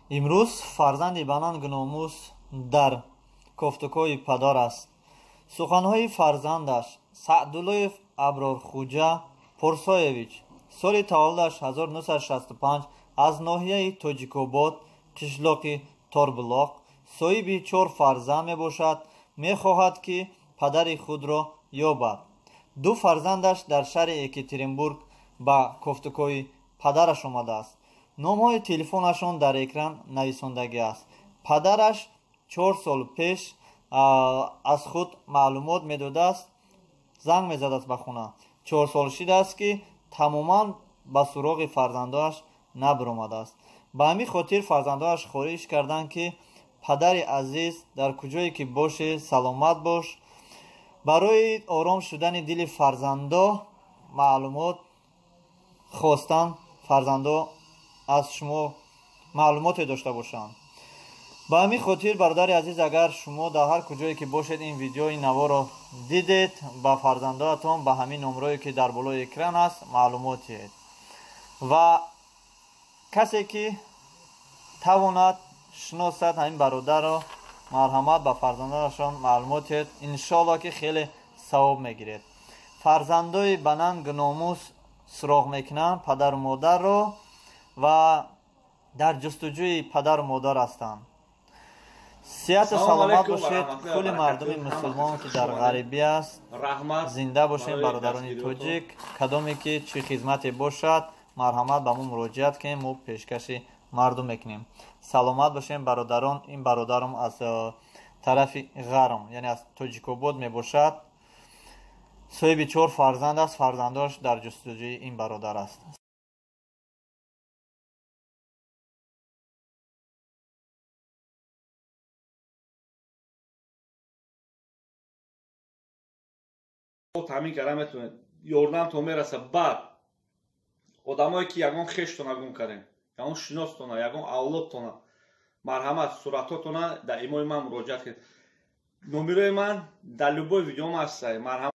имрӯз фарзанди бананг номус дар кофтукои падар аст. суханҳои фарзандаш Саъдуллоев Аброрхӯҷа Пурсоевич соли таваллудаш 1965 аз ноҳияи Тоҷикобод қишлоқи Торбулоқ соҳиби 4 фарзанд мебошад. мехоҳад ки падари худро ёбад. 2 фарзандаш дар шаҳри Екатеринбург ба кофтукои падараш омадааст. номҳои телефонашон дар экран нависондагӣ аст. падараш 4 сол пеш аз худ маълумот медодааст, занг мезадааст ба хона. 4 сол шудааст ки тамоман ба суроғи фарзандоаш набиромадааст. ба ҳамин хотир фарзандоаш хоҳиш карданд ки падари азиз дар куҷое ки бошӣ саломат бош. барои ором шудани дили фарзандо маълумот хостанд, фарзандо аз шумо маълумоте дошта бошанд. ба ҳамин хотир бародари азиз, агар шумо дар ҳар куҷое ки бошед ин видеои наворо дидед, ба фарзандоатон ба ҳамин номрое ки дар болои экран аст маълумот диҳед. ва касе ки тавонад шиносад ҳамин бародарро, марҳамат ба фарзандонашон маълумот диҳед. иншоалло ки хеле савоб мегиред. фарзандои бананг номус суроғ мекунанд падару модарро ва дар ҷустуҷӯи падару модар ҳастанд. сиҳату саломат бошед. кулли мардуми мусулмон ки дар ғарибӣ аст, зинда бошед. бародарони тоҷик, кадоме ки чӣ хизмате бошад, марҳамат ба мо муроҷиат кунем, мо пешкаши мардум мекунем. саломат бошед бародарон. ин бародарам аз тарафи ғарм, яъне аз Тоҷикобод мебошад. соҳиби 4 фарзанд аст. фарзандош дар ҷустуҷӯи ин бародар аст. тамин карда метавонед ёрдамтон мераса. баъд одамое ки ягон хештона гум кардем, ягон шиностона, ягон авлодтона, марҳамат суратотона дар имои ман муроҷиат кунед. номерои ман дар любой видеом аст. марҳамат.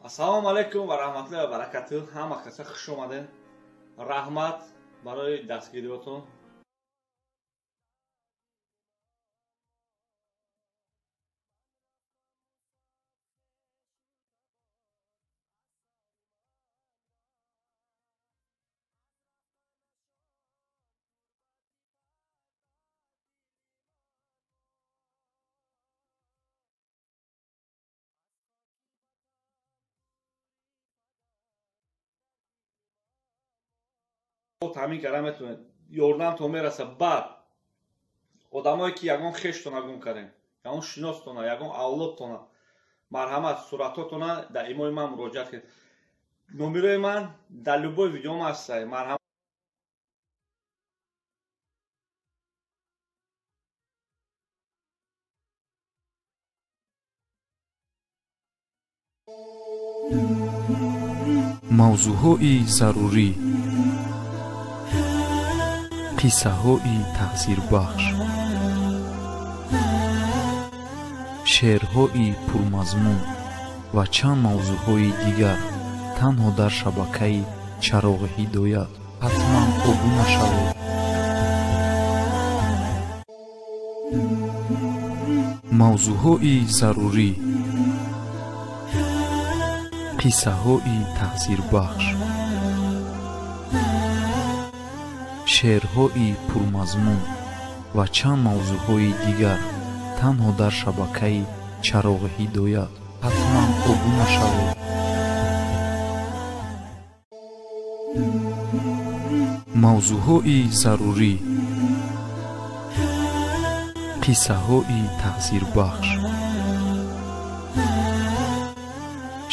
ассалому алайкум ва раҳматуллоҳи ва баракатуҳ. ҳама каса хуш омадед. раҳмат барои дастгириотон. тамин карда метавонед ёрдамтон мераса. баъд одамое ки ягон хештона гум кардем, ягон шиностона, ягон авлодтона марҳамат суратотона дар имои ман муроҷиат кардед. номерои ман дар любой видеом ҳастад. марҳамат. мавзӯъҳои зарурӣ, қиссаҳои таъсирбахш, шеърҳои пурмазмун ва чанд мавзӯъҳои дигар танҳо дар шабакаи Чароғи ҳидоят. ҳатман обуна шавед. мавзӯъҳои зарурӣ, қиссаҳои таъсирбахш, шеърҳои пурмазмун ва чанд мавзӯъҳои дигар танҳо дар шабакаи Чароғи ҳидоят. ҳатман обуна шавед. мавзӯъҳои зарурӣ, қиссаҳои таъсирбахш,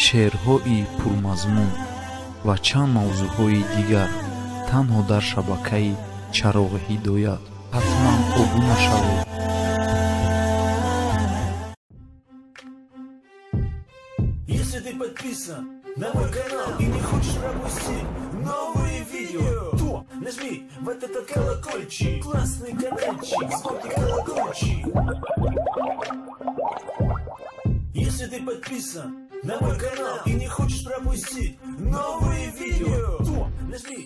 шеърҳои пурмазмун ва чанд мавзӯъҳои дигар танҳо дар шабакаи Чароғи ҳидоят. ҳатман обуна шавед. Если ты подписан на мой канал и не хочешь пропустить новые видео, то нажми вот этот колокольчик, классный каналчик, звонкий колокольчик. Если ты подписан на мой канал и не хочешь пропустить новые видео, то нажми